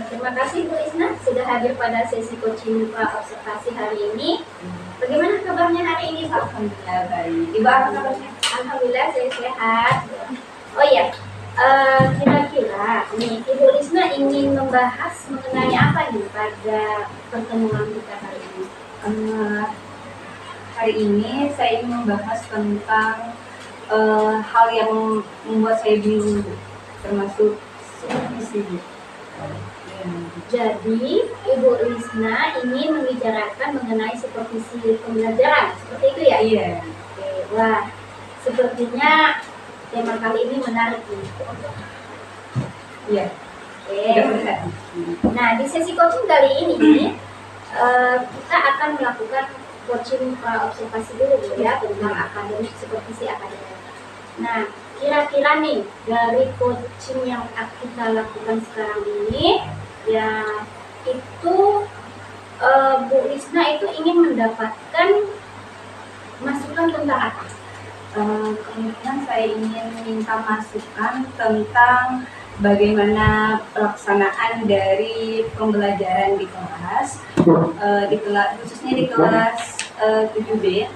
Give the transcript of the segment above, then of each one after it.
Terima kasih Bu Isna sudah hadir pada sesi coaching observasi hari ini. Bagaimana kabarnya hari ini, Bu? Alhamdulillah baik. Ibu apa kabarnya? Alhamdulillah saya sehat. Oh iya, kira-kira nih Ibu Isna ingin membahas mengenai apa nih pada pertemuan kita hari ini? Hari ini saya ingin membahas tentang hal yang membuat saya bingung, termasuk supervisi. Jadi Ibu Isna ingin membicarakan mengenai supervisi pembelajaran, seperti itu ya? Iya. Oke, wah, sepertinya tema kali ini menarik nih. Iya. Oke. Nah, di sesi coaching kali ini kita akan melakukan coaching observasi dulu ya tentang akademik, supervisi akademik. Nah, kira-kira nih dari coaching yang kita lakukan sekarang ini ya itu Bu Isna itu ingin mendapatkan masukan tentang apa? Kemudian saya ingin minta masukan tentang bagaimana pelaksanaan dari pembelajaran di kelas, khususnya di kelas 7B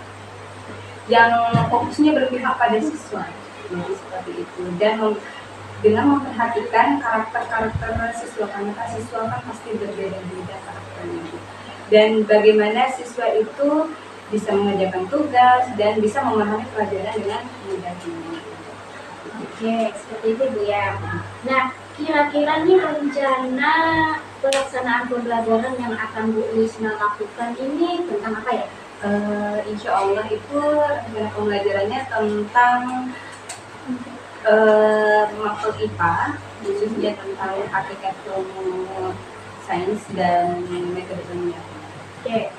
yang fokusnya berpihak pada siswa. Jadi seperti itu, dan dengan memperhatikan karakter siswa, karena siswa kan pasti berbeda-beda karakternya, dan bagaimana siswa itu bisa mengerjakan tugas dan bisa memahami pelajaran dengan mudah. Oke, seperti itu Bu ya. Nah, kira-kira nih rencana pelaksanaan pembelajaran yang akan Bu Isna lakukan ini tentang apa ya? Insya Allah itu rencana pembelajarannya tentang makhluk IPA, khususnya tentang hakikat ilmu sains dan metode ilmiah. Oke,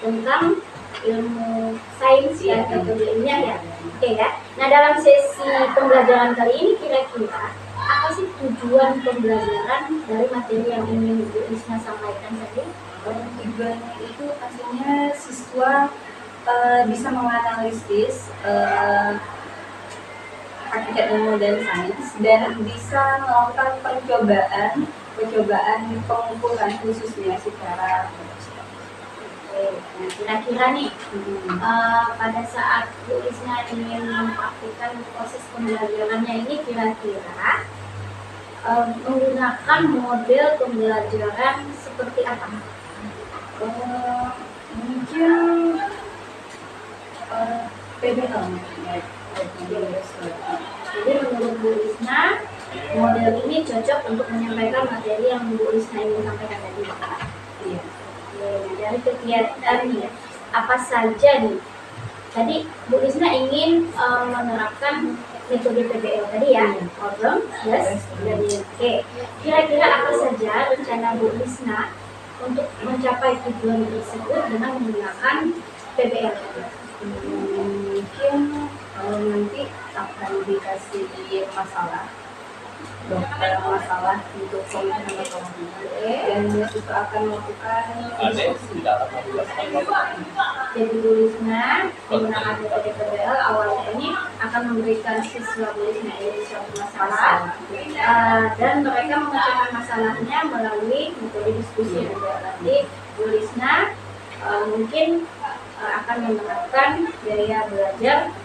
tentang ilmu sains dan metode ilmiah ya. Oke ya. Nah, dalam sesi pembelajaran kali ini kira-kira apa sih tujuan pembelajaran dari materi yang ingin Bu Isna sampaikan tadi? Tujuannya itu pastinya siswa bisa menganalisis hakikat ilmu dan sains dan bisa melakukan percobaan pengumpulan khususnya secara. Nah, kira-kira nih pada saat Bu Isna ingin mempraktikkan proses pembelajarannya ini kira-kira menggunakan model pembelajaran seperti apa? Mungkin PBL. Jadi menurut Bu Isna model ini cocok untuk menyampaikan materi yang Bu Isna ingin sampaikan tadi. Iya. Nah, dari kegiatan nih apa saja nih? Tadi Bu Isna ingin menerapkan metode PBL tadi ya, problem, yes, dan oke. Kira-kira apa saja rencana Bu Isna untuk mencapai tujuan tersebut dengan menggunakan PBL tadi? Mungkin nanti akan dikasih masalah untuk pemikiran masalahnya, dan mahasiswa akan melakukan diskusi. Jadi Bu Isna menggunakan metode PBL awalnya ini akan memberikan siswa Bu Isna ini suatu masalah dan mereka memecahkan masalahnya melalui metode diskusi. Nanti Bu Isna mungkin akan menerapkan gaya belajar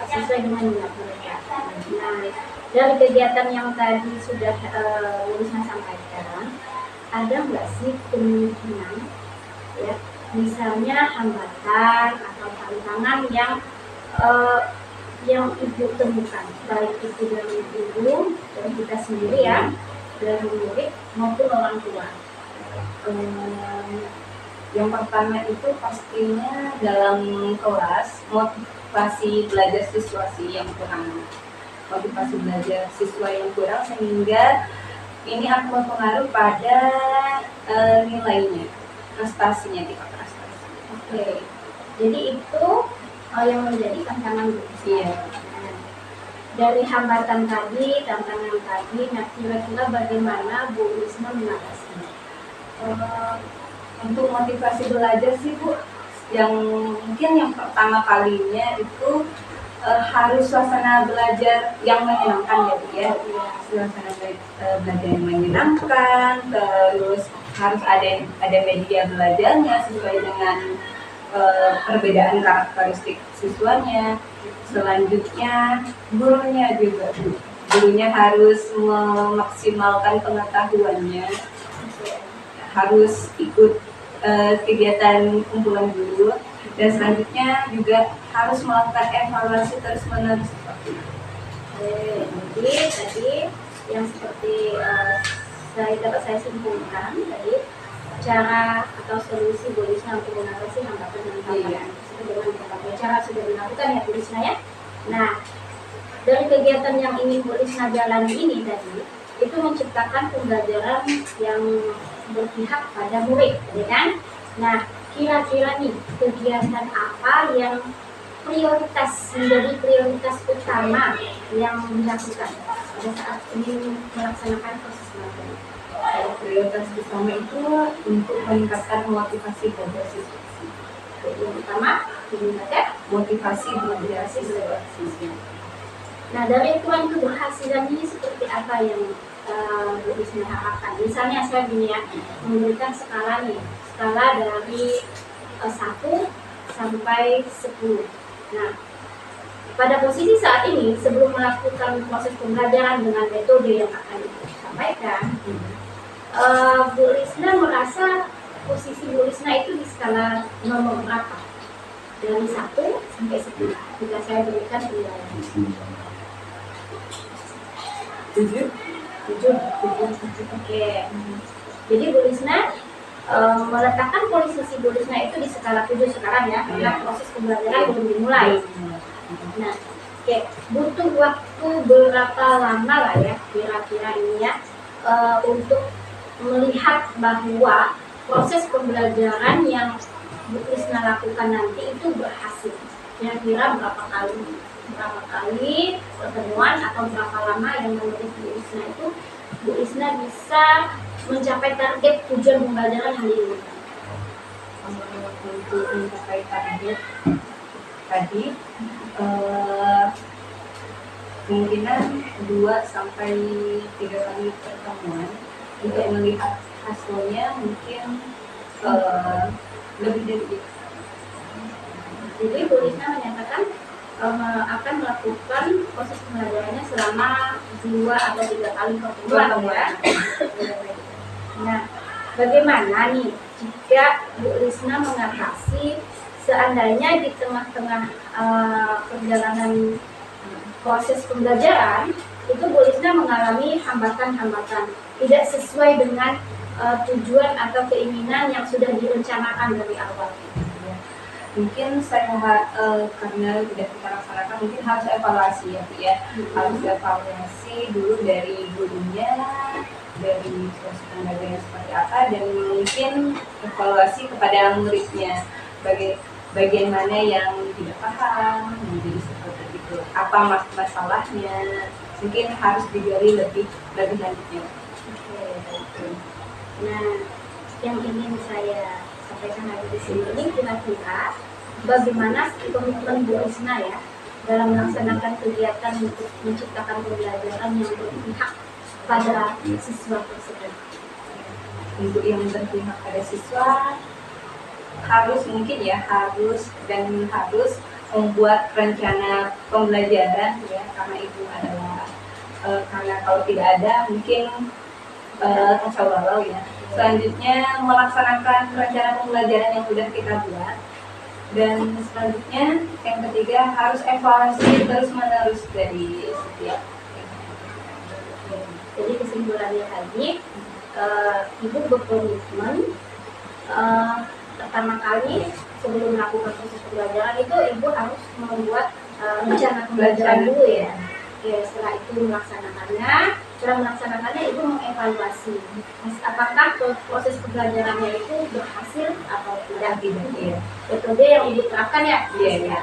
sesuai dengan minat mereka. Nah, dari kegiatan yang tadi sudah Bu Isna sampaikan, ada nggak sih kemungkinan ya, misalnya hambatan atau tantangan yang Ibu temukan, baik itu dari Ibu, dari kita sendiri ya, dari murid maupun orang tua? Yang pertama itu pastinya dalam kelas motivasi belajar siswa yang kurang, sehingga ini akan berpengaruh pada nilainya, prestasinya, tingkat prestasi. Oke, jadi itu yang menjadi tantangan Bu Isna. Iya. Nah, dari hambatan tadi, tantangan tadi, nah kira-kira bagaimana Bu Isna mengatasinya? Untuk motivasi belajar sih Bu, yang mungkin yang pertama kalinya itu harus suasana belajar yang menyenangkan ya Bu ya. Suasana belajar yang menyenangkan, terus harus ada media belajarnya sesuai dengan perbedaan karakteristik siswanya. Selanjutnya gurunya juga Bu. Gurunya harus memaksimalkan pengetahuannya, harus ikut kegiatan kumpulan guru, dan selanjutnya juga harus melakukan evaluasi terus-menerus. Jadi tadi yang seperti dapat saya simpulkan tadi, cara atau solusi Bu Lisna untuk mengatasi hambatan dan tantangan sebagaimana berbagai cara sudah dilakukan ya Bu Lisna ya. Nah, dari kegiatan yang ingin Bu Lisna jalani ini tadi itu menciptakan pembelajaran yang berpihak pada murid, ya kan? Nah, kira-kira nih kegiatan apa yang menjadi prioritas utama yang dilakukan pada saat ingin melaksanakan proses belajar? Prioritas utama itu untuk meningkatkan motivasi belajar siswa. Yang pertama, meningkatkan motivasi belajar siswa. Nah, dari ukuran keberhasilan ini seperti apa yang Bu Lisna harapkan? Misalnya saya gini ya, memberikan skala nih, skala dari 1 sampai 10. Nah, pada posisi saat ini sebelum melakukan proses pembelajaran dengan metode yang akan disampaikan, Bu Lisna merasa posisi Bu Lisna itu di skala nomor berapa? Dari 1 sampai 10 jika saya berikan penilaian. 7. Oke. Jadi Bu Lisna meletakkan posisi Bu Lisna itu di skala 7 sekarang ya, karena proses pembelajaran belum dimulai. Nah, oke, butuh waktu berapa lama lah ya kira-kira ini ya untuk melihat bahwa proses pembelajaran yang Bu Lisna lakukan nanti itu berhasil? Kira-kira berapa kali pertemuan atau berapa lama yang menurut Bu Lisna itu Bu Lisna bisa mencapai target tujuan pembelajaran yang diinginkan? Untuk mencapai target tadi kemungkinan 2 sampai 3 kali pertemuan. Untuk melihat hasilnya mungkin lebih dari itu. Jadi Bu Lisna menyatakan akan melakukan proses pembelajarannya selama 2 atau 3 kali pertemuan ya. Nah, bagaimana nih jika Bu Lisna mengatasi seandainya di tengah-tengah perjalanan proses pembelajaran itu Bu Lisna mengalami hambatan-hambatan tidak sesuai dengan tujuan atau keinginan yang sudah direncanakan dari awal? Mungkin saya karena sudah kita laksanakan mungkin harus evaluasi ya Bu ya. Harus evaluasi dulu dari gurunya, dari proses pembelajaran seperti apa, dan mungkin evaluasi kepada muridnya bagian mana yang tidak paham, jadi seperti itu. Apa masalahnya? Mungkin harus digali lebih lanjutnya. Oke. Nah, yang ingin saya sampaikan lagi di sini ini kira-kira bagaimana komitmen Bu Lisna ya dalam melaksanakan kegiatan untuk menciptakan pembelajaran yang berpihak pada siswa tersebut. Untuk yang berpihak pada siswa harus membuat rencana pembelajaran ya, karena itu adalah karena kalau tidak ada mungkin kacau balau ya. Selanjutnya melaksanakan rencana pembelajaran yang sudah kita buat, dan selanjutnya yang ketiga harus evaluasi terus-menerus dari setiap. Jadi kesimpulannya tadi Ibu berkomitmen pertama kali sebelum melakukan proses pembelajaran itu Ibu harus membuat rencana pembelajaran dulu ya. Oke, setelah itu melaksanakannya Ibu mengevaluasi apakah proses pembelajarannya itu berhasil atau tidak ya. Metode yang Ibu terapkan ya. Iya.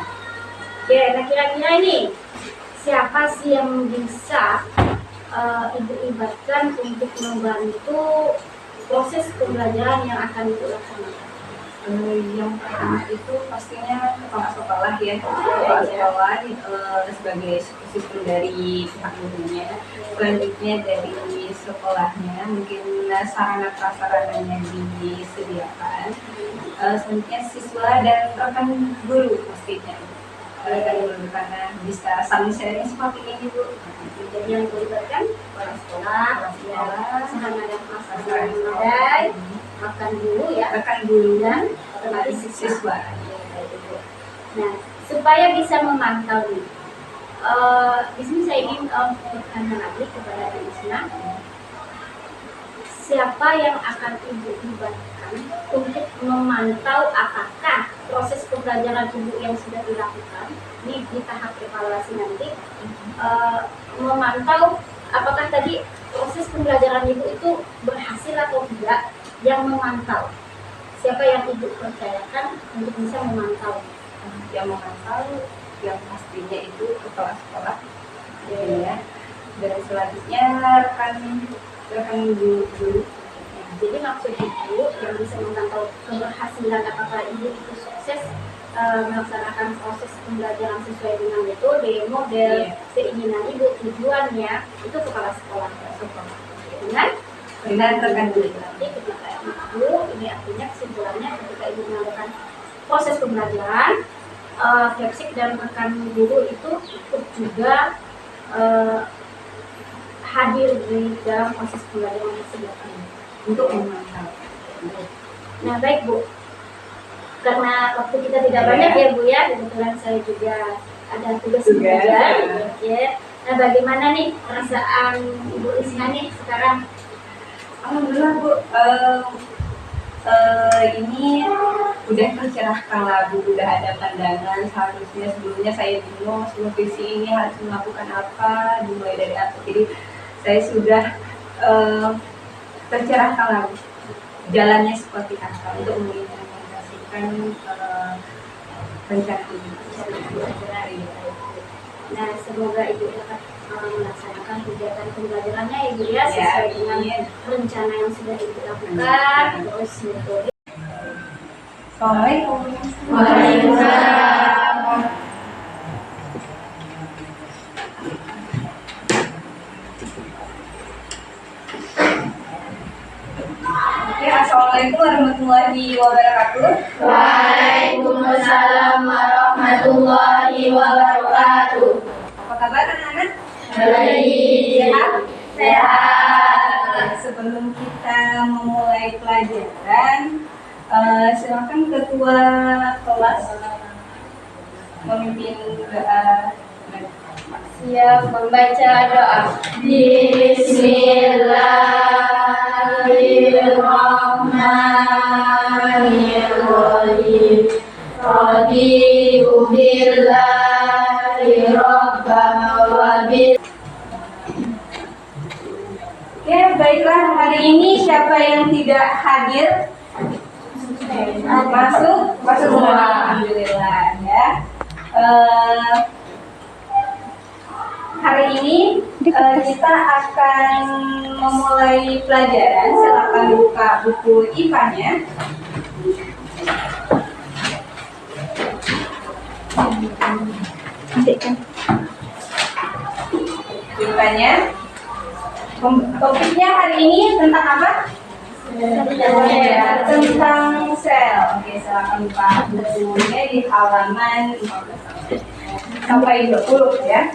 Oke, nah kira-kira ini siapa sih yang bisa Ibu libatkan untuk membantu proses pembelajaran yang akan Ibu laksanakan? Yang pertama itu pastinya kepala sekolah ya, kepala sekolah sebagai sistem dari pihak gurunya. Selanjutnya dari sekolahnya mungkin sarana prasarananya disediakan. Selanjutnya siswa dan rekan guru pastinya. Rekan guru karena bisa saling sharing seperti ini Bu. Jadi yang melibatkan kepala sekolah, sarana dan prasarana yang memadai, rekan guru ya, Rekan guru dan otomatis siswa. Nah, supaya bisa memantau nih, di sini saya ingin bertanya lagi kepada Isna, siapa yang akan Ibu libatkan untuk memantau apakah proses pembelajaran Ibu yang sudah dilakukan di tahap evaluasi nanti, memantau apakah tadi proses pembelajaran Ibu itu berhasil atau tidak, yang memantau. Siapa yang Ibu percayakan untuk bisa memantau? Yang memantau yang pastinya itu kepala sekolah ya. Dan selanjutnya rekan guru. Jadi maksud Ibu yang bisa memantau keberhasilan apakah Ibu itu sukses melaksanakan proses pembelajaran sesuai dengan metode, model, keinginan Ibu, tujuannya itu kepala sekolah. Dengan rekan guru. Nanti ketika Ibu, ini artinya kesimpulannya ketika Ibu melakukan proses pembelajaran, Kepsik dan rekan guru itu ikut juga hadir di dalam proses pembelajaran tersebut untuk memantau. Nah baik Bu, karena waktu kita tidak banyak ya Bu ya, kebetulan saya juga ada tugas mengajar ya. Nah bagaimana nih perasaan Ibu Isna nih sekarang? Alhamdulillah Bu, ini udah tercerahkan lah Bu, udah ada pandangan. Seharusnya sebelumnya saya bingung visi ini harus melakukan apa, dimulai dari apa. Jadi saya sudah tercerahkan lah Bu, jalannya seperti apa untuk mengimplementasikan rencana ini. Nah semoga Ibu dapat melaksanakan kegiatan pembelajarannya Ibu ya sesuai dengan rencana yang sudah Ibu lakukan. Terus metode. Assalamualaikum. Waalaikumsalam. Assalamualaikum warahmatullahi wabarakatuh. Waalaikumsalam warahmatullahi wabarakatuh. Apa kabar anak-anak? Baik. Sehat. Sebelum kita memulai pelajaran, silakan ketua kelas memimpin doa. Siap membaca doa. Bismillahirrahmanirrahim. Raditu billahi rabban wa bil. Oke, baiklah, hari ini siapa yang tidak hadir? Masuk semua. Alhamdulillah ya. Hari ini kita akan memulai pelajaran. Silakan buka buku IPA-nya. IPA-nya. Topiknya hari ini tentang apa? Tentang sel. Oke, silakan buka bukunya di halaman 15 sampai 20 ya.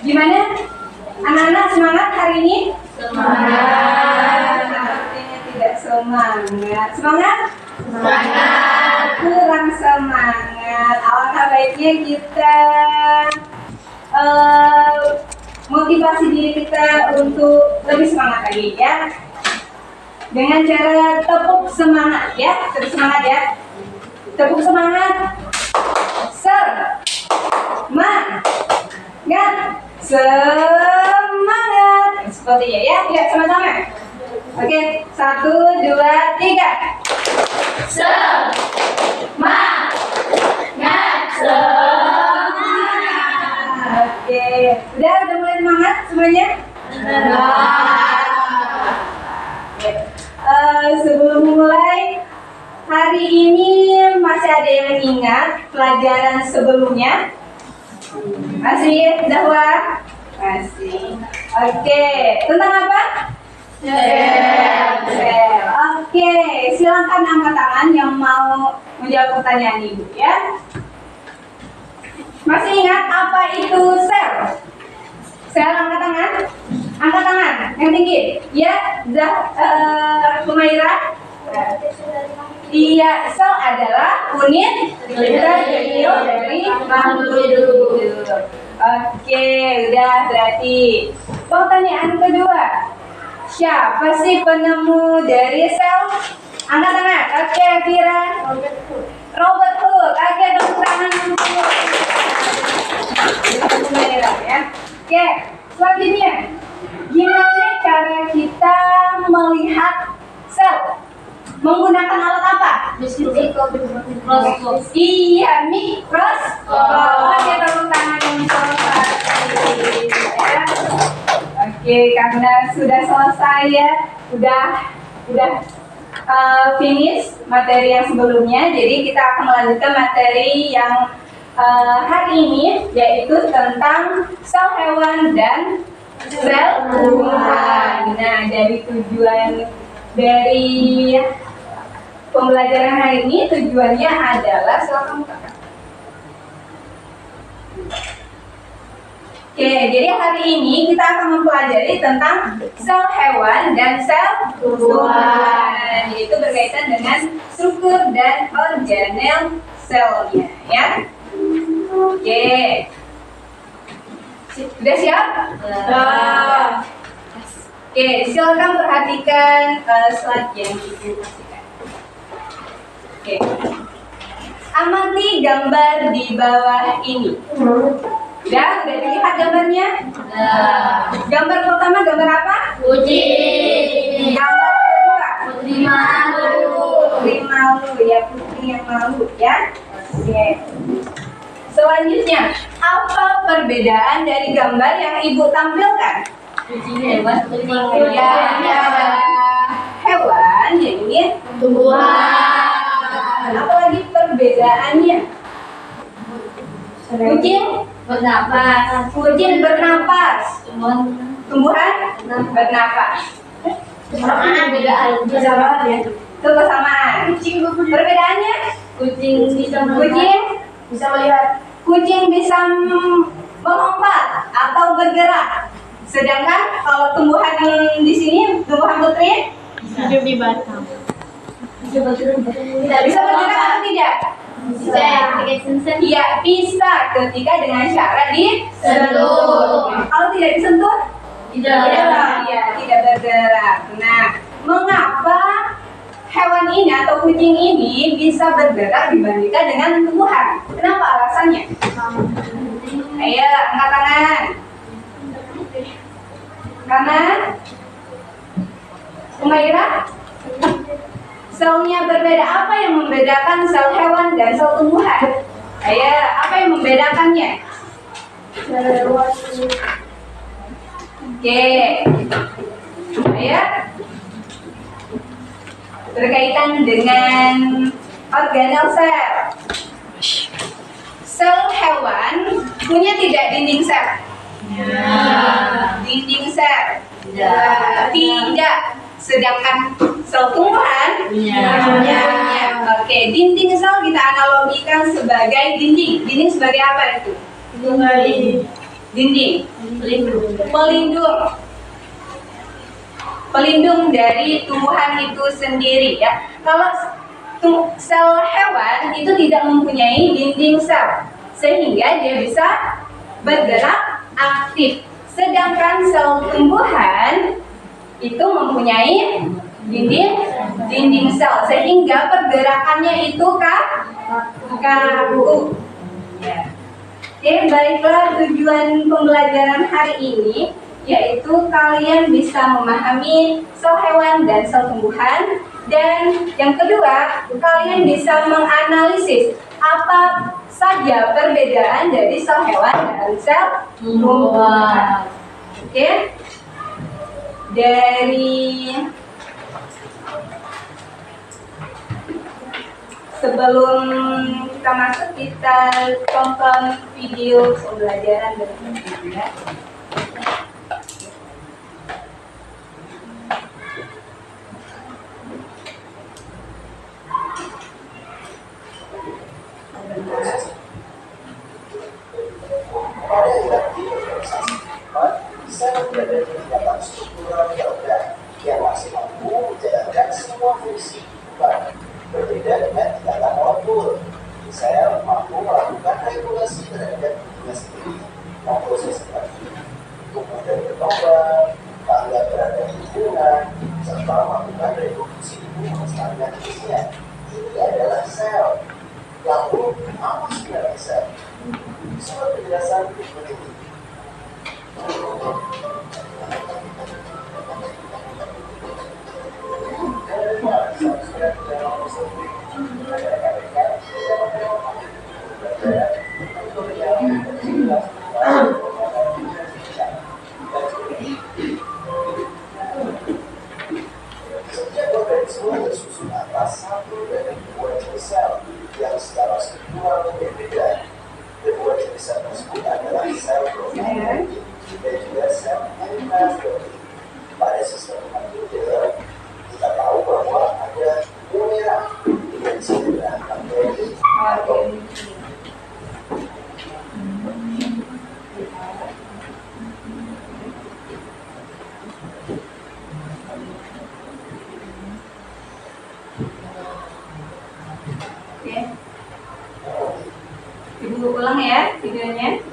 Gimana? Anak-anak semangat hari ini? Semangat. Artinya tidak semangat. Semangat? Semangat. Kurang semangat. Alangkah baiknya kita motivasi diri kita untuk lebih semangat lagi ya, dengan cara tepuk semangat ya. Tepuk semangat ya. Tepuk semangat. Semangat. Sepertinya ya. Ya, sama-sama. Oke, 1, 2, 3. Semangat. Oke, udah mulai semangat semuanya? Sebelum hari ini masih ada yang ingat pelajaran sebelumnya? Masih, Zahwa? Masih. Oke, tentang apa? Sel. Oke, silakan angkat tangan yang mau menjawab pertanyaan Ibu ya. Masih ingat apa itu sel? Sel, angkat tangan. Angkat tangan yang tinggi. Ya, Humaira. Iya, sel adalah unit terkecil dari makhluk hidup. Oke, udah berarti. Pertanyaan kedua. Siapa sih penemu dari sel? Angkat tangan. Oke, Vira. Robert Hooke. Oke, tepuk tangan untuk Humaira ya. Oke, selanjutnya. Gimana cara kita melihat sel? Menggunakan alat apa? Mikroskop. Iya, mikroskop. Oke, tepuk tangan untuk ya. Oke, karena sudah selesai ya, udah finish materi yang sebelumnya. Jadi kita akan melanjutkan materi yang hari ini, yaitu tentang sel hewan dan sel tumbuhan. Nah, dari tujuan dari pembelajaran hari ini, tujuannya adalah Oke, jadi hari ini kita akan mempelajari tentang sel hewan dan sel tumbuhan, yaitu berkaitan dengan struktur dan organel selnya, ya. Oke, sudah siap? Oke, silakan perhatikan slide yang ibu kasihkan. Oke, amati gambar di bawah ini. Udah dilihat gambarnya? Gambar pertama gambar apa? Kucing. Gambar kedua? Putri malu. Putri malu ya, putri yang malu ya. Oke. Selanjutnya, apa perbedaan dari gambar yang ibu tampilkan? Kucing hewan, hewan, yang ini tumbuhan. Apalagi perbedaannya? Kucing bernapas. Kucing bernapas. Tumbuhan bernapas. Kesamaan ya. Itu kesamaan. Perbedaannya? Kucing bisa melihat. Kucing bisa melompat atau bergerak. Sedangkan kalau tumbuhan di sini, tumbuhan putri Hidup di batang. tidak bisa bergerak atau tidak? Iya, bisa ketika dengan syarat disentuh. Kalau tidak disentuh, tidak bergerak. Nah, mengapa hewan ini atau kucing ini bisa bergerak dibandingkan dengan tumbuhan? Kenapa alasannya? Ayo, angkat tangan. Kanan. Humaira? Selnya berbeda. Apa yang membedakan sel hewan dan sel tumbuhan? Ayo, apa yang membedakannya? Oke. Ayo. Berkaitan dengan organel sel. Sel hewan punya tidak dinding sel? Dinding sel? Tidak. Sedangkan sel tumbuhan punya. Oke, dinding sel kita analogikan sebagai dinding. Dinding sebagai apa itu? Dinding. Pelindung. Pelindung dari tumbuhan itu sendiri ya. Kalau sel hewan itu tidak mempunyai dinding sel, sehingga dia bisa bergerak aktif. Sedangkan sel tumbuhan itu mempunyai dinding sel, sehingga pergerakannya itu kaku. Ya. Oke, baiklah, tujuan pembelajaran hari ini yaitu kalian bisa memahami sel hewan dan sel tumbuhan, dan yang kedua, kalian bisa menganalisis apa saja perbedaan dari sel hewan dan sel tumbuhan. Oke? Dari Sebelum kita masuk, kita tonton video pembelajaran berikutnya ya. Sel berada di tingkatan struktural terendah yang masih mampu menjalankan semua fungsi kehidupan. Berbeda dengan tingkatan molekul, sel mampu melakukan regulasi terhadap dirinya sendiri, memproses energi, tumbuh dan berkembang, tanggap terhadap lingkungan, serta melakukan reproduksi tubuh melestarikan jenisnya. Ini adalah sel. Lalu, apa sebenarnya sel? Surat penjelasan berikut ini. Setiap organisme tersusun atas satu dari dua jenis sel yang secara struktural berbeda. Kedua jenis sel tersebut adalah sel prokaryotik dan juga sel eukaryotik. Pada sistem komputer, kita tahu bahwa ada monera yang disebut bakteri atau Ibu ulang ya videonya.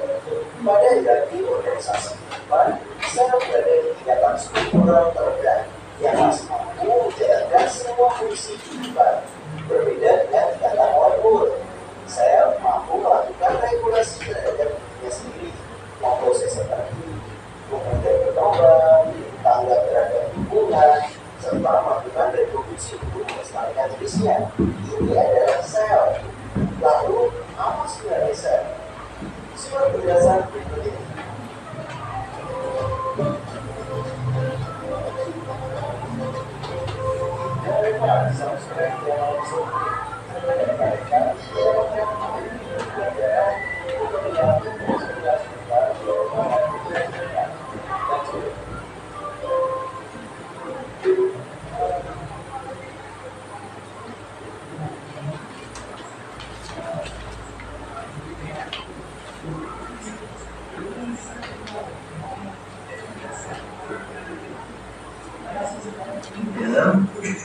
pada hierarki organisasi kehidupan, sel berada di tingkatan struktural terendah yang masih mampu menjalankan semua fungsi kehidupan. Berbeda dengan tingkatan molekul, sel mampu melakukan regulasi terhadap dirinya sendiri, memproses energi, tumbuh dan berkembang, tanggap terhadap lingkungan, serta melakukan reproduksi untuk melestarikan jenisnya. Ini adalah sel. Lalu, apa sebenarnya sel? Surat penjelasan berikut ini.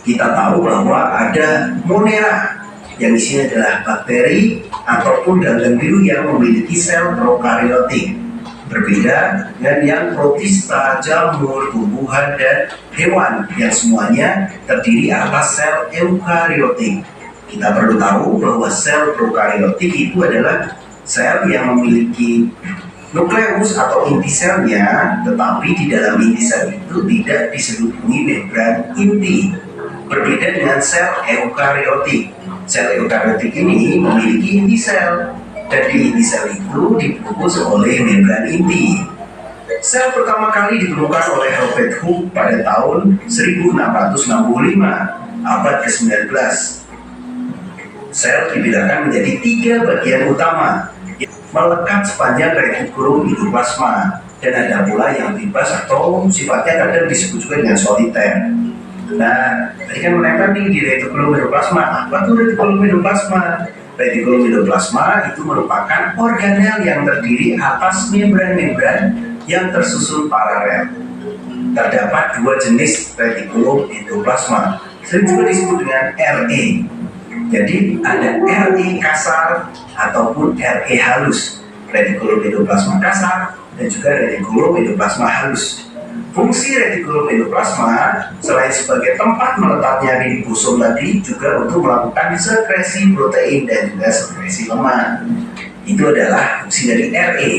Kita tahu bahwa ada monera yang isinya adalah bakteri ataupun ganggang biru yang memiliki sel prokaryotik. Berbeda dengan yang protista, jamur, tumbuhan, dan hewan yang semuanya terdiri atas sel eukaryotik. Kita perlu tahu bahwa sel prokaryotik itu adalah sel yang memiliki nukleus atau inti selnya, tetapi di dalam inti sel itu tidak diselimuti membran inti. Berbeda dengan sel eukaryotik. Sel eukaryotik ini memiliki inti sel, dan di inti sel itu dibungkus oleh membran inti. Sel pertama kali ditemukan oleh Robert Hooke pada tahun 1665, abad ke-19. Sel dibedakan menjadi 3 bagian utama, melekat sepanjang retikulum endoplasma, dan ada pula yang bebas atau sifatnya kadang disebut juga dengan soliter. Nah, tadi kan menempel nih di retikulum endoplasma. Apa tuh retikulum endoplasma? Retikulum endoplasma itu merupakan organel yang terdiri atas membran-membran yang tersusun paralel. Terdapat 2 jenis retikulum endoplasma, sering juga disebut dengan RE. Jadi ada RE kasar ataupun RE halus, retikulum endoplasma kasar dan juga retikulum endoplasma halus. Fungsi retikulum endoplasma selain sebagai tempat meletaknya ribosom tadi juga untuk melakukan sekresi protein dan juga sekresi lemak. Itu adalah fungsi dari RE.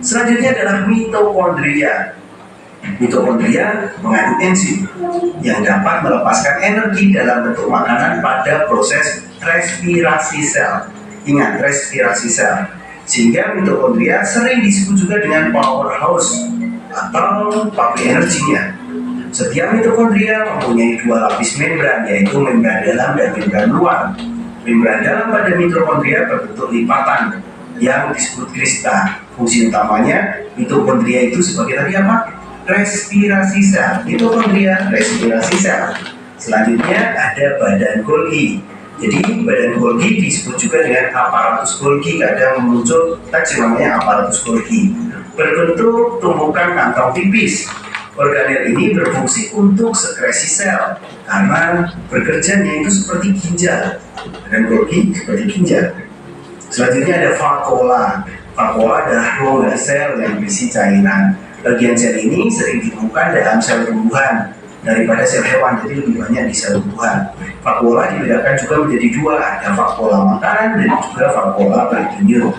Selanjutnya adalah mitokondria. Mitokondria mengandung enzim yang dapat melepaskan energi dalam bentuk makanan pada proses respirasi sel. Ingat, respirasi sel. Sehingga mitokondria sering disebut juga dengan powerhouse atau pabrik energinya. Setiap mitokondria mempunyai 2 lapis membran, yaitu membran dalam dan membran luar. Membran dalam pada mitokondria berbentuk lipatan yang disebut krista. Fungsi utamanya mitokondria itu sebagai tadi apa? Respirasi sel. Mitokondria respirasi sel. Selanjutnya ada badan Golgi. Jadi badan Golgi disebut juga dengan aparatus Golgi. Kadang muncul teks namanya aparatus Golgi. Berbentuk tumpukan kantong tipis. Organel ini berfungsi untuk sekresi sel karena bekerjanya itu seperti ginjal. Badan Golgi seperti ginjal. Selanjutnya ada vakuola. Vakuola adalah rongga sel yang berisi cairan. Bagian sel ini sering ditemukan dalam sel tumbuhan daripada sel hewan, jadi lebih banyak di sel tumbuhan. Vakuola dibedakan juga menjadi dua, ada vakuola makanan dan juga vakuola berdenyut.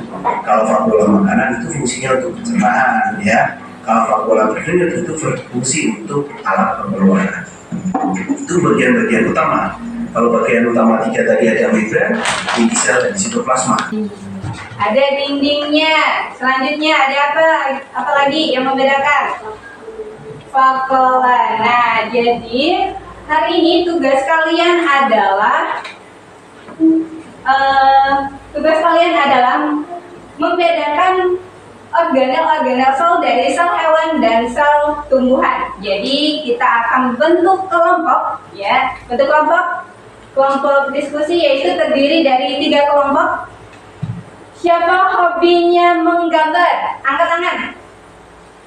Kalau vakuola makanan itu fungsinya untuk pencernaan, ya. Kalau vakuola berdenyut itu berfungsi untuk alat pengeluaran. Itu bagian-bagian utama. Kalau bagian utama tiga tadi ada membran, inti sel dan sitoplasma. Ada dindingnya. Selanjutnya ada apa lagi yang membedakan? Vakuola. Nah, jadi hari ini tugas kalian adalah membedakan organel-organel sel dari sel hewan dan sel tumbuhan. Jadi kita akan bentuk kelompok, ya. Bentuk kelompok diskusi yaitu terdiri dari 3 kelompok. Siapa hobinya menggambar? Angkat tangan.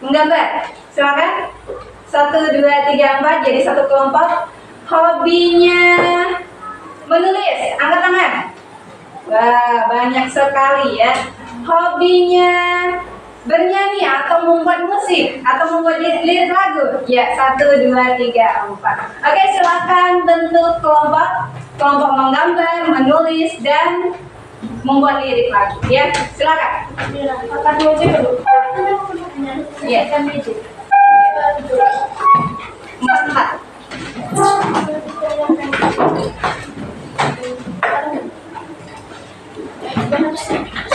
Menggambar. Silakan. 1, 2, 3, 4 jadi satu kelompok. Hobinya menulis. Angkat tangan. Wah, banyak sekali ya. Hobinya bernyanyi atau membuat musik atau membuat lirik lagu. Ya, 1, 2, 3, 4. Oke, silakan bentuk kelompok menggambar, menulis dan membuat lirik lagu. Ya, silakan. Kakak dulu aja dulu. Ya, Kan meja. 4.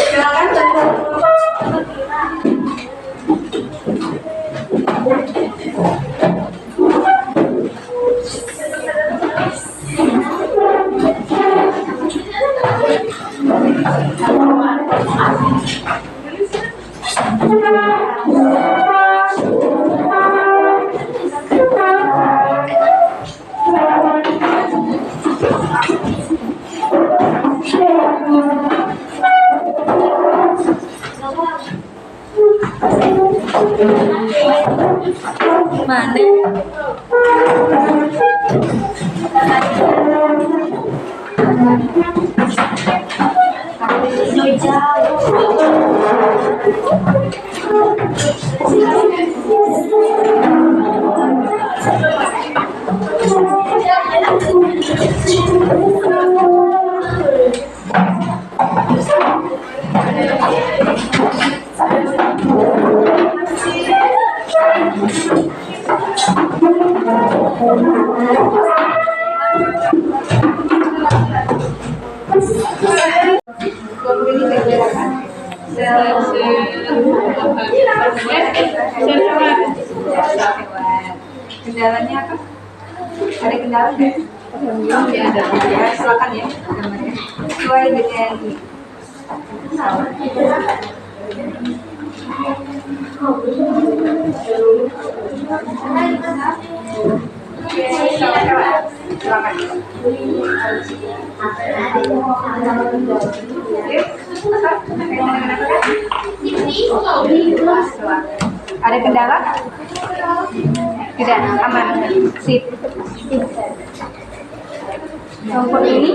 Silakan bentuk kendalanya apa? Ada kendala nggak? Ya, ada. Ya, silakan ya. Sesuai dengan silakan. Ada kendala? Tidak, aman. Sip. Kelompok ini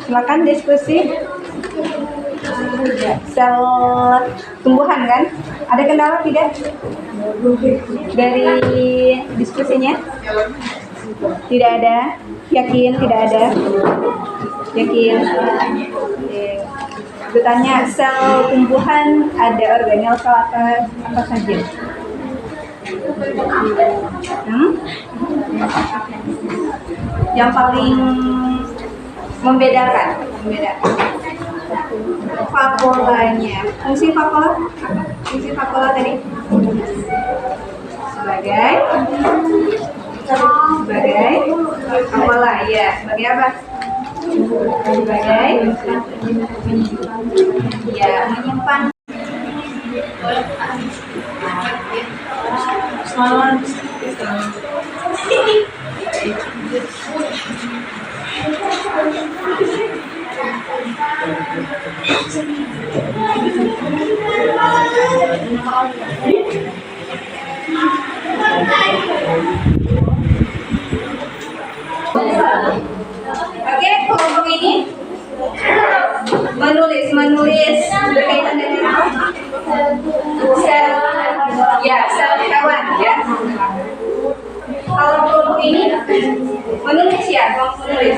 silakan diskusi. Sel tumbuhan kan? Ada kendala tidak? Dari diskusinya? Tidak ada? Yakin tidak ada? Yakin? Bertanya, sel tumbuhan ada organel sel apa saja? Yang paling membedakan vakuolanya. Fungsi vakuola tadi sebagai Sebagai apalah ya, sebagai apa? Sebagai ya menyimpan. Oke, kelompok ini menulis berkaitan dengan sel, ya sel hewan ya. Kalau kelompok ini menulis ya, kelompok menulis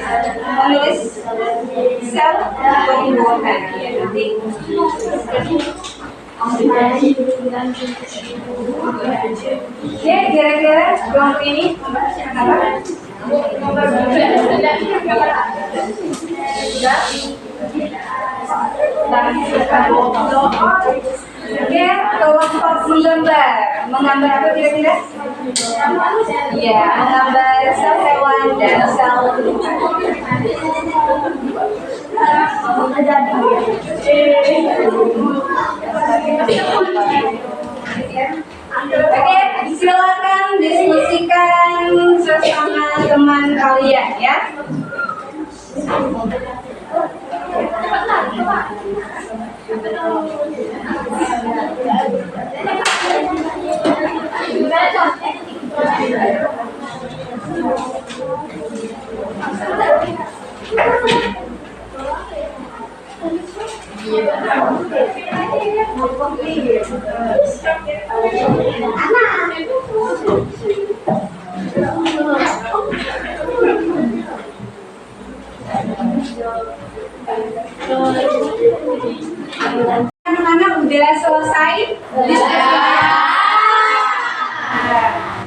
sel pembuahan ya nanti. Ya, kira-kira kelompok ini apa? Oke, kelompok menggambar apa kira-kira? Ya, menggambar sel hewan dan sel Oke, silakan diskusikan sesama teman kalian ya. Anak-anak udah selesai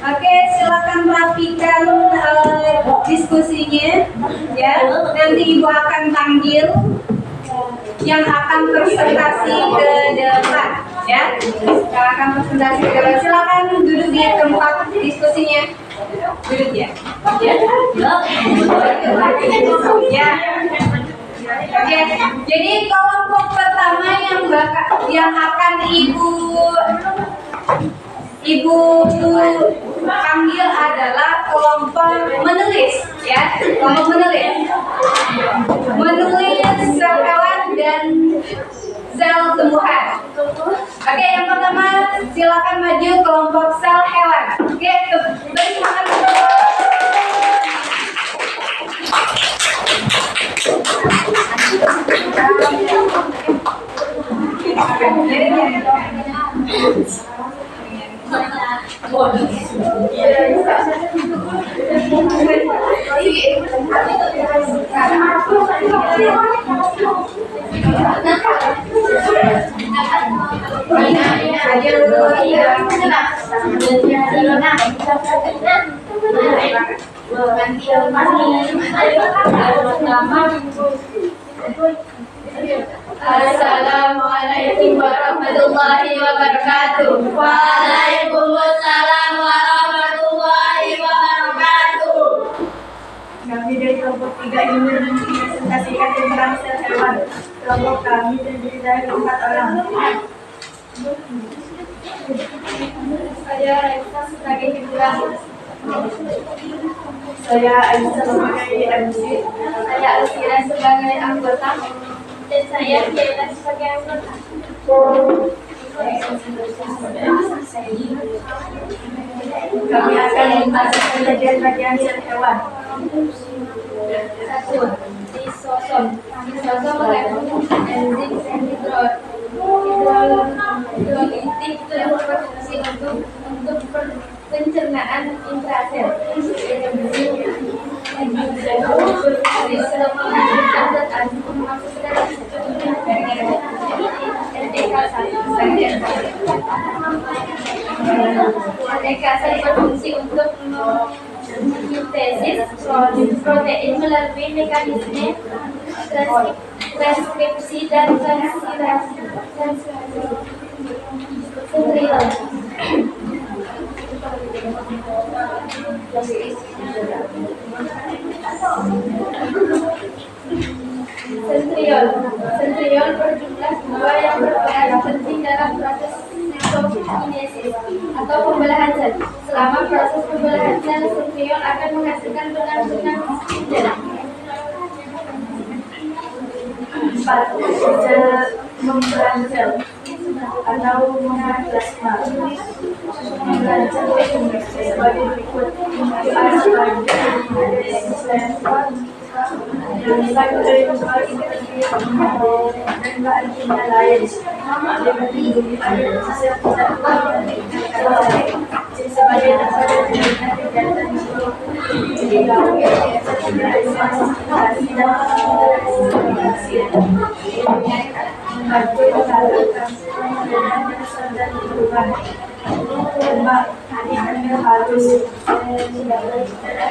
Oke, silakan rapikan diskusinya ya. Nanti Ibu akan panggil yang akan presentasi ke depan ya. Yang akan presentasi ke depan. Silakan duduk di tempat diskusinya. Duduk ya. Ya. Oke, jadi kelompok pertama yang akan Ibu panggil adalah kelompok menulis ya, kelompok menulis sel hewan dan sel tumbuhan. Oke, yang pertama silakan maju kelompok sel hewan. Oke, beri semangat. Assalamualaikum warahmatullahi wabarakatuh. Waalaikumsalam warahmatullahi wabarakatuh. Kami dari kelompok 3 ini mempresentasikan tentang sel hewan. Kelompok kami terdiri dari 4 orang. Saya Raisa sebagai hiburan. Saya Aisyah sebagai MC. Saya Alfira sebagai anggota. Dan saya Fiela sebagai anggota. Kami akan membahas bagian-bagian sel hewan. 1. Lisosom. Lisosom mengandung enzim hidrolitik yang berfungsi untuk pencernaan intrasel. Sel berfungsi untuk sintesis protein melalui mekanisme transkripsi dan transliterasi. Sentriol. Sentriol berjumlah dua yang berperan penting dalam proses sitokinesis atau pembelahan sel. Selama proses pembelahan sel, sentriol akan menghasilkan benang-benang sel. Membran sel atau plasma. Membran sel sebagai berikut.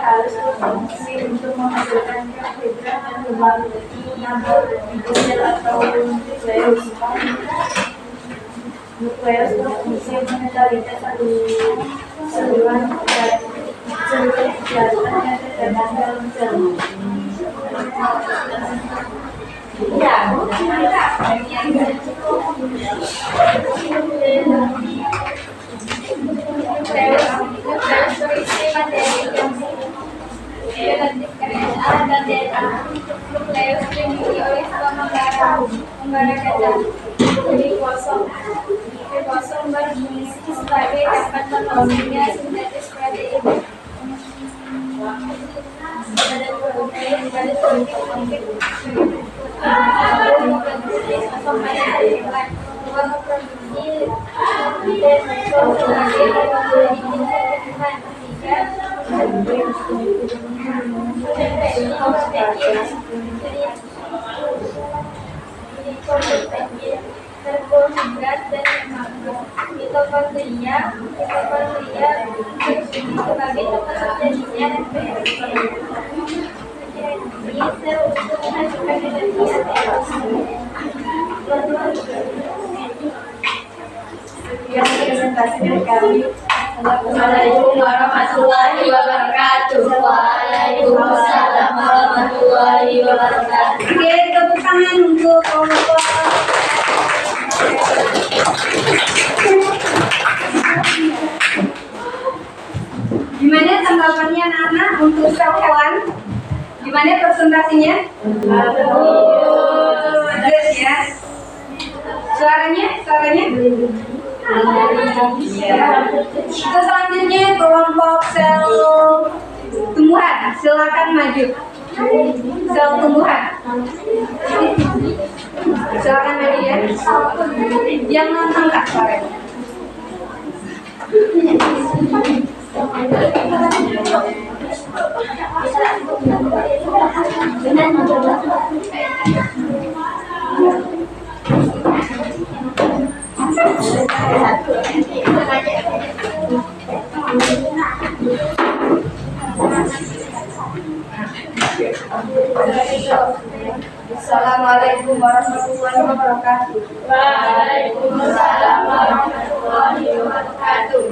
Harus berfungsi untuk menghasilkan karbohidrat dan lemak sel atau nukleus. Nukleus berfungsi mengendalikan saluran dan seluruh kegiatan yang terdapat dalam sel. Nukleus berisi materi yang DNA dan DNA. Nukleus dimiliki oleh penggara ganda. Ribosom berfungsi sebagai dapat membangunnya sintetis protein. Karbohidrat dan lemak. Mitokondria sebagai tempat terjadinya reaksi sel untuk menghasilkan energi sekian presentasi dari kami. Assalamualaikum warahmatullahi wabarakatuh. Waalaikumsalam warahmatullahi wabarakatuh. Oke, tepuk tangan untuk kelompok. Gimana tanggapannya anak-anak untuk sel hewan? Gimana presentasinya? Bagus ya. Suaranya? Kita selanjutnya kelompok sel tumbuhan. Silakan maju. Sel tumbuhan. Silakan maju ya. Yang angkat suaranya. Assalamualaikum warahmatullahi wabarakatuh. Waalaikumsalam warahmatullahi wabarakatuh.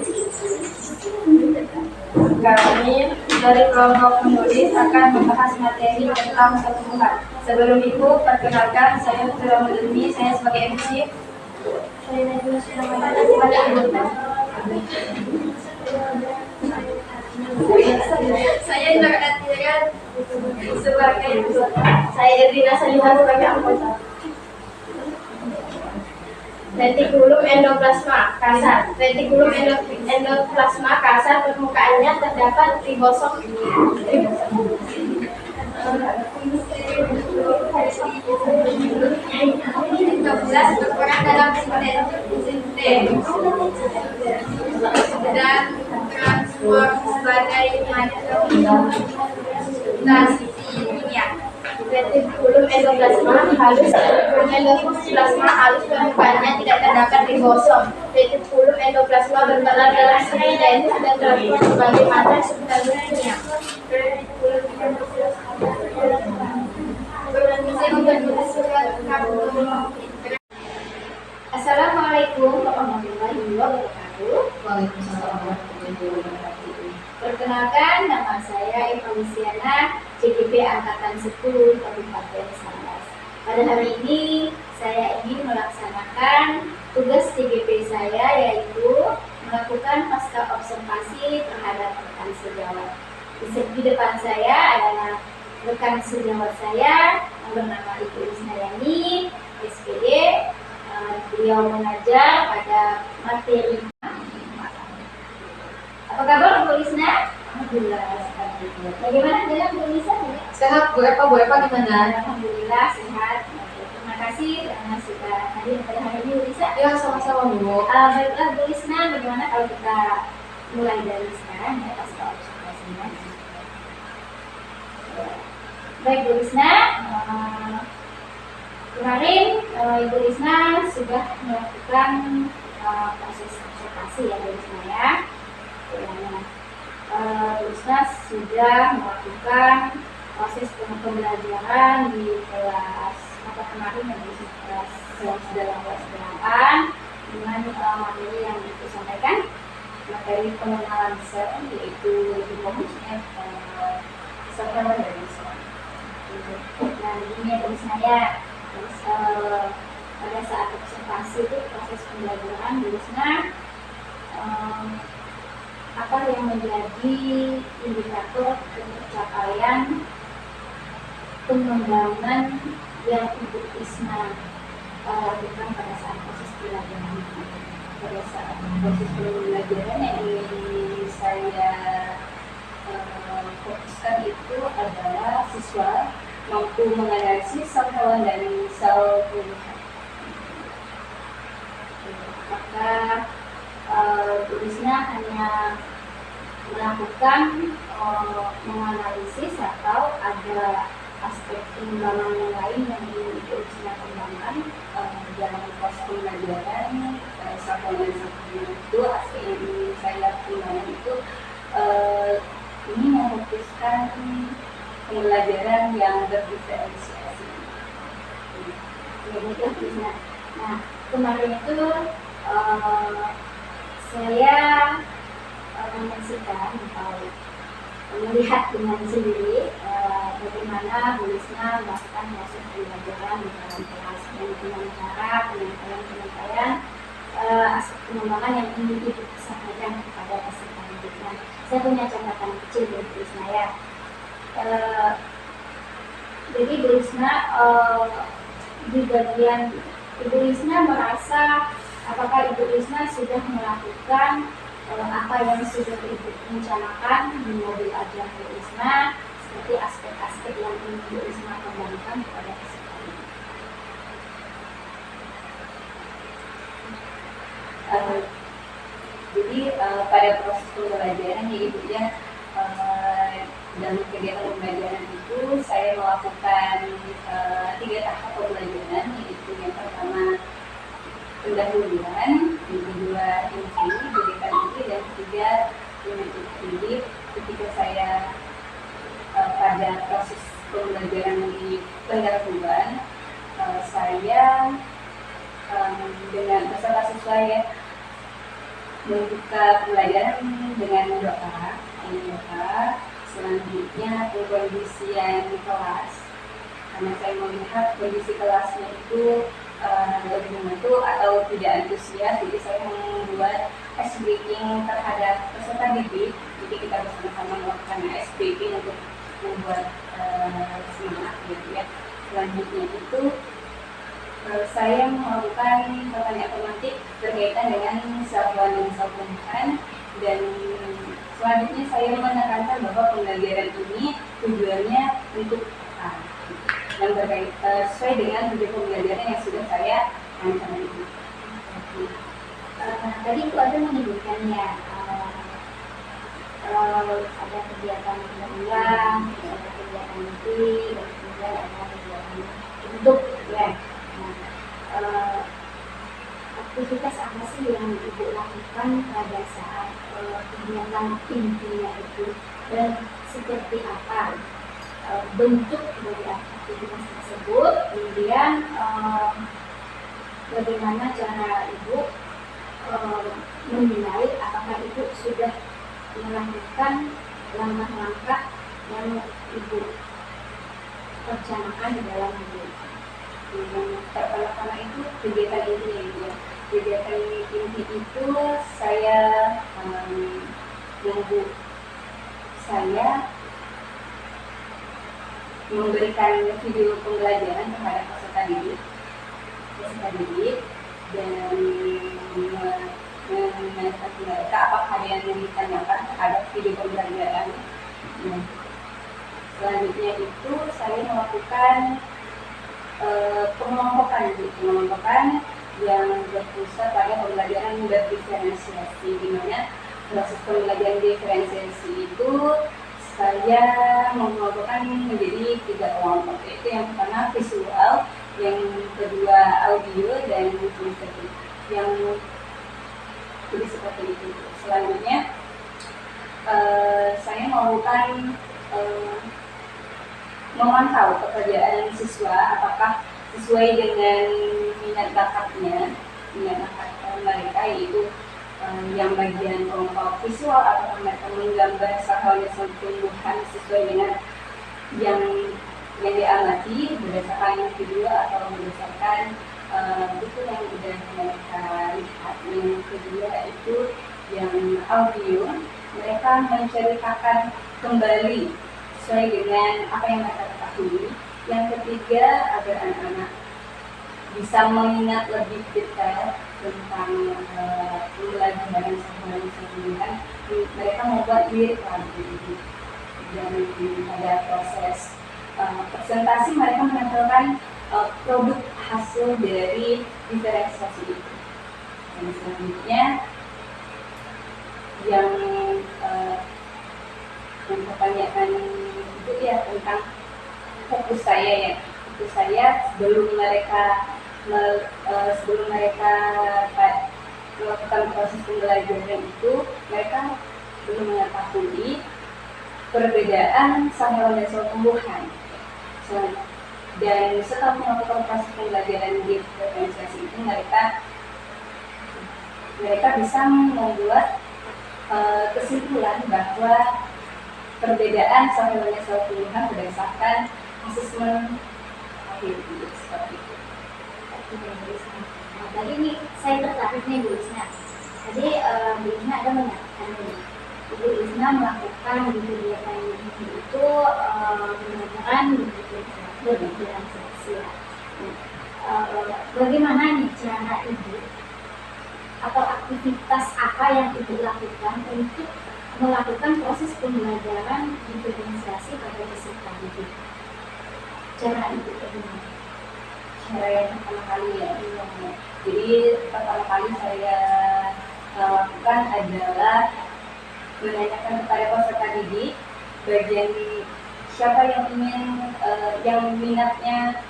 Kami dari kelompok penulis akan membahas materi tentang sel tumbuhan. Sebelum itu, perkenalkan saya Dr. Mudeni, saya sebagai MC. Saya Indra Atira sebagai saya Edrina Salihah sebagai anggota. Retikulum endoplasma kasar. Retikulum endoplasma kasar permukaannya terdapat ribosom. Berperan dalam sintesis dan transport sebagai transisi kimia. Retikulum endoplasma halus. Endoplasma halus permukaannya tidak terdapat ribosom. Retikulum endoplasma berperan dalam sintesis dan transport sebagai materi substansi kimia. Assalamualaikum warahmatullahi wabarakatuh. Waalaikumsalam warahmatullahi wabarakatuh. Perkenalkan, nama saya Eva Luciana, CGP Angkatan 10 Kabupaten Sambas. Pada hari ini, saya ingin melaksanakan tugas CGP saya, yaitu melakukan pasca observasi terhadap rekan sejawat. Di depan saya adalah rekan sejawat saya yang bernama Ibu Isnayani, SPD. Beliau mengajar pada materi. Apa kabar Bu Isna? Alhamdulillah. Bagaimana jalan Bu Isna? Sehat Bu Eva gimana? Alhamdulillah sehat. Terima kasih karena sudah hadir pada hari ini Bu Isna. Ya sama-sama Bu. Baiklah Bu Isna, bagaimana kalau kita mulai dari sekarang ya pasca observasinya. Baik Bu Isna, kemarin Ibu Isna sudah melakukan proses observasi ya Bu Isna ya. Bu Isna sudah melakukan proses pembelajaran di kelas apa kemarin yang di kelas 8 dengan materi yang disampaikan, materi pengenalan sel, yaitu lebih fokusnya server dari sel. Nah ini Bu Isna ya. Terus pada saat observasi itu proses pembelajaran Bu Isna, apa yang menjadi indikator pencapaian pengembangan yang Ibu Isna lakukan pada saat proses pembelajaran. Pada saat proses pembelajaran yang ingin saya fokuskan itu adalah siswa mampu menganalisis sel hewan dan sel tumbuhan. Maka Bu Isna hanya melakukan menganalisis atau ada aspek pengembangan yang lain yang ingin Ibu Isna kembangkan dalam proses pembelajaran sel-sel itu. Aspek yang ingin saya kembangkan itu ini memfokuskan pembelajaran yang berdiferensiasi. Nah, kemarin itu saya menyaksikan atau melihat dengan sendiri bagaimana Bu Isna melakukan proses pembelajaran di dalam kelas dengan cara penyampaian aspek pengembangan yang ingin Ibu sampaikan kepada peserta didik. Saya punya catatan kecil dari Bu Isna ya. Jadi Bu Isna di bagian Ibu Isna merasa apakah Ibu Isna sudah melakukan apa yang sudah Ibu rencanakan di mobil ajar Bu Isna, seperti aspek-aspek yang ingin Bu Isna kembangkan kepada peserta didik. Jadi pada proses pembelajaran ya Ibu ya, dalam kegiatan pembelajaran itu saya melakukan 3 tahap pembelajaran, yaitu yang pertama pendahuluan, yang kedua inti, pendidikan inti, dan ketiga didik. Ketika saya pada proses pembelajaran di pendahuluan, saya dengan beserta siswa ya membuka pembelajaran dengan doa. Selanjutnya pengkondisian kelas, karena saya melihat kondisi kelasnya itu lebih membantu atau tidak antusias, jadi saya membuat ice breaking terhadap peserta didik. Jadi kita bersama-sama melakukan ice breaking untuk membuat semangat gitu ya. Selanjutnya itu saya melakukan pertanyaan otomatik berkaitan dengan sel hewan dan sel tumbuhan, dan selanjutnya saya menekankan bahwa pembelajaran ini tujuannya untuk apa, dan sesuai dengan tujuan pembelajaran yang sudah saya rencanakan. Tadi Ibu ada menyebutkannya ada kegiatan pendahuluan, ada kegiatan inti, dan kemudian ada kegiatan bentuk ya. Aktivitas apa sih yang Ibu lakukan pada saat kegiatan intinya itu, dan seperti apa bentuk dari aktivitas tersebut, kemudian bagaimana cara Ibu menilai apakah Ibu sudah melanjutkan langkah-langkah yang ibu rencanakan di dalam hidup. Yang pertama-tama itu kegiatan inti ya. Kegiatan inti itu saya memberikan video pembelajaran terhadap peserta didik dan menanyakan mereka apakah ada yang ditanyakan terhadap video pembelajaran. Nah, selanjutnya itu saya melakukan pengelompokan yang berpusat pada pembelajaran berdiferensiasi, di mana proses pembelajaran diferensiasi itu saya mengelompokkan menjadi 3 kelompok, yaitu yang pertama visual, yang kedua audio, dan kinestetik. Yang jadi seperti itu. Selanjutnya saya melakukan memantau pekerjaan siswa apakah sesuai dengan minat bakatnya, mereka, yaitu yang bagian kelompok visual atau mereka menggambar sarana tumbuhan sesuai dengan yang diamati berdasarkan video atau berdasarkan buku yang sudah mereka lihat. Yang kedua itu yang audio, mereka menceritakan kembali sesuai dengan apa yang mereka ketahui. Yang ketiga, agar anak-anak bisa mengingat lebih detail tentang pembelajaran sehari-hari, mereka membuat lirik lagi. Dan pada proses presentasi mereka menempelkan produk hasil dari diferensiasi itu. Dan selanjutnya yang pertanyaan itu ya tentang fokus saya sebelum mereka melakukan proses pembelajaran itu, mereka belum mengetahui perbedaan saluran dan sel tumbuhan. Dan setelah melakukan proses pembelajaran diferensiasi itu, mereka bisa membuat kesimpulan bahwa perbedaan saluran dan sel tumbuhan berdasarkan asesmen akhir seperti itu. Nah, tadi nih saya tertarik nih Bu Isna. Tadi Bu Isna ada menyatakan nih, Bu Isna melakukan di kegiatan ini itu benar-benar berdiferensiasi. Bagaimana nih cara Ibu atau aktivitas apa yang Ibu lakukan untuk melakukan proses pembelajaran diferensiasi pada peserta didik? Cara Ibu bagaimana? Cara yang pertama kali ya, jadi pertama kali saya lakukan adalah menanyakan kepada peserta didik bagian siapa yang ingin yang minatnya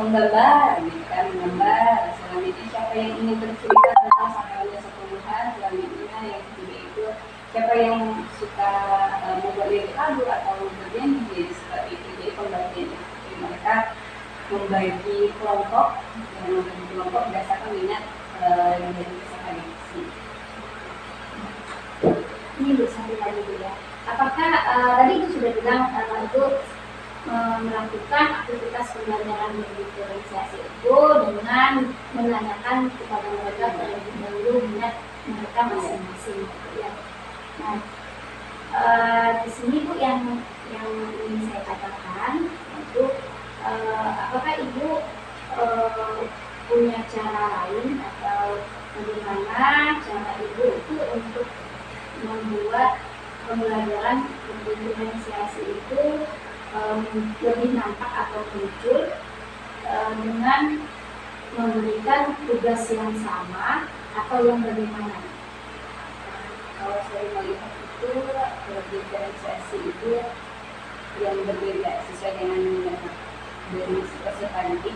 menggambar, gitu kan, menggambar. Selanjutnya siapa yang ingin bercerita tentang saluran tumbuhan. Selanjutnya yang ketiga itu siapa yang suka membuat lirik lagu atau bernyanyi, seperti itu. Jadi pembagiannya mereka membagi kelompok berdasarkan minat yang dari peserta didik. Ini Bu sambil lagi Bu ya. Apakah tadi Ibu sudah bilang itu melakukan aktivitas pembelajaran berdiferensiasi itu dengan menanyakan kepada mereka terlebih dahulu minat mereka masing-masing, ya. Nah, di sini Bu yang ingin saya katakan itu apakah Ibu punya cara lain atau bagaimana cara Ibu itu untuk membuat pembelajaran berdiferensiasi itu lebih nampak atau muncul dengan memberikan tugas yang sama atau yang bagaimana? Kalau saya melihat itu diferensiasi itu yang berbeda sesuai dengan minat dari peserta didik.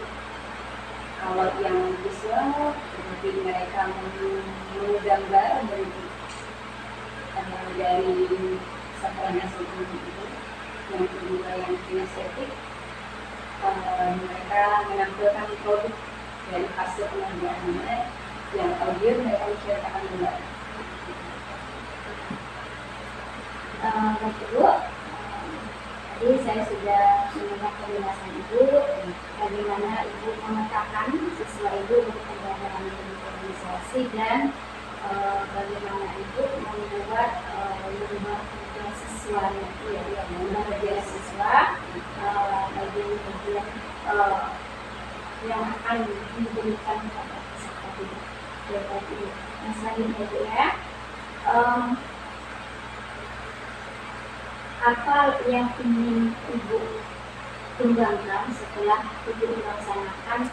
Kalau yang visual seperti mereka menggambar dari saluran tumbuhan itu. Yang kedua yang kinestetik, mereka menampilkan produk dari hasil pengerjaannya. Yang audio mereka menceritakan gambar. Bapak Ibu, tadi saya sudah mendengar penjelasan Ibu bagaimana Ibu memetakan siswa Ibu untuk pembelajaran berorganisasi dan bagaimana Ibu membuat rumah kerja siswa itu ya, rumah kerja siswa bagian-bagian yang akan diberikan kepada peserta didik. Nah, selanjutnya Ibu ya, apa yang ingin Ibu kembangkan setelah Ibu melaksanakan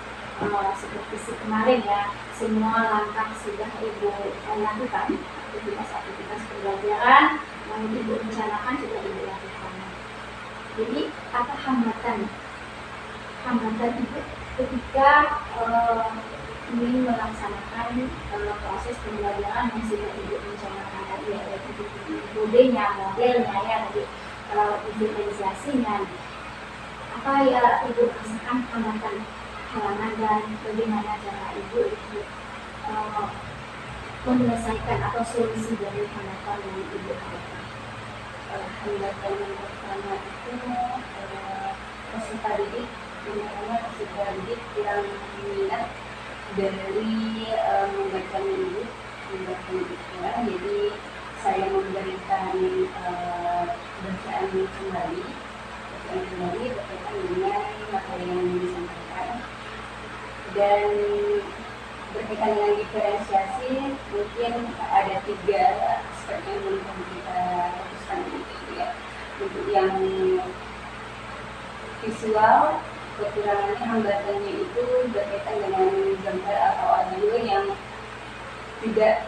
seperti kemarin ya, semua langkah sudah Ibu lakukan, aktivitas pembelajaran yang Ibu rencanakan sudah Ibu lakukan. Jadi apa hambatan Ibu ketika ingin melaksanakan proses pembelajaran yang sudah Ibu rencanakan tadi ya, yaitu metodenya, modelnya ya, tadi visualisasinya. Apa ya Ibu rasakan hambatan, halangan, dan bagaimana cara Ibu untuk menyelesaikan atau solusi dari hambatan yang Ibu hadapi? Hambatan yang pertama itu peserta didik, peserta didik yang minat dari membaca menu, jadi saya memberikan bacaan kembali berkaitan dengan materi yang disampaikan, dan berkaitan dengan diferensiasi mungkin ada 3 aspek yang belum kita fokuskan ya. Untuk yang visual, kekurangannya hambatannya itu berkaitan dengan gambar atau audio yang tidak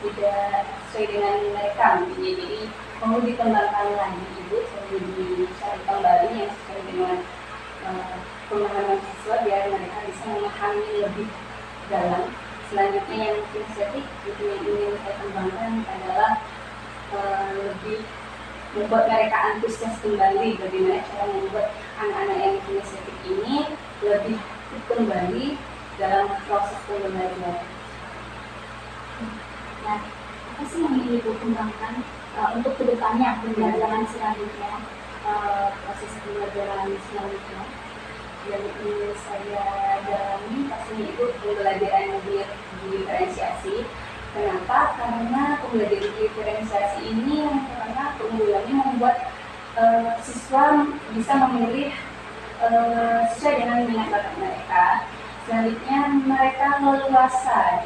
sesuai dengan mereka, jadi perlu dikembangkan lagi Ibu, perlu dicari kembali yang sesuai dengan pemahaman siswa biar mereka bisa memahami lebih dalam. Selanjutnya yang kinestetik itu yang ingin saya kembangkan adalah lebih membuat mereka antusias kembali, bagaimana cara membuat anak-anak yang kinestetik ini lebih kembali dalam proses pembelajaran. Nah, apa sih yang ingin Ibu kembangkan untuk kedepannya pembelajaran selanjutnya, proses pembelajaran selanjutnya yang ingin saya dalami? Pastinya Ibu pembelajaran diferensiasi. Kenapa? Karena pembelajaran diferensiasi ini karena keunggulannya membuat siswa bisa memilih sesuai dengan minat bakat mereka. Selanjutnya mereka leluasa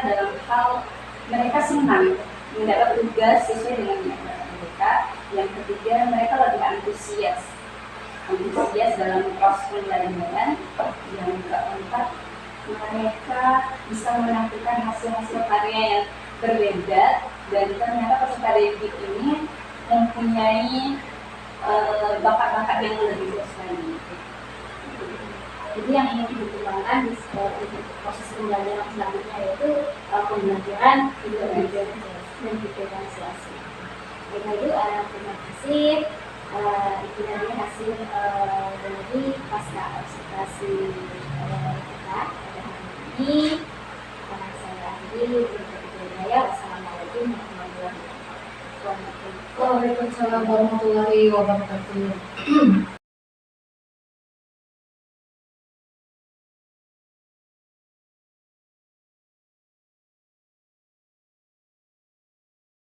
dalam hal mereka senang mendapat tugas sesuai dengan minat bakat mereka. Yang ketiga, mereka lebih antusias dalam proses pembelajaran. Yang keempat, mereka bisa menampilkan hasil-hasil karya yang berbeda, dan ternyata peserta didik ini mempunyai bakat-bakat yang lebih luas lagi. Jadi yang ingin dikembangkan di proses pembelajaran selanjutnya yaitu pembelajaran dan diferensiasi. Baik Ibu, terima kasih. Itu dari hasil dari pasca observasi kita pada hari ini. Saya akhiri. Wassalamualaikum warahmatullahi wabarakatuh. Waalaikumsalam warahmatullahi wabarakatuh.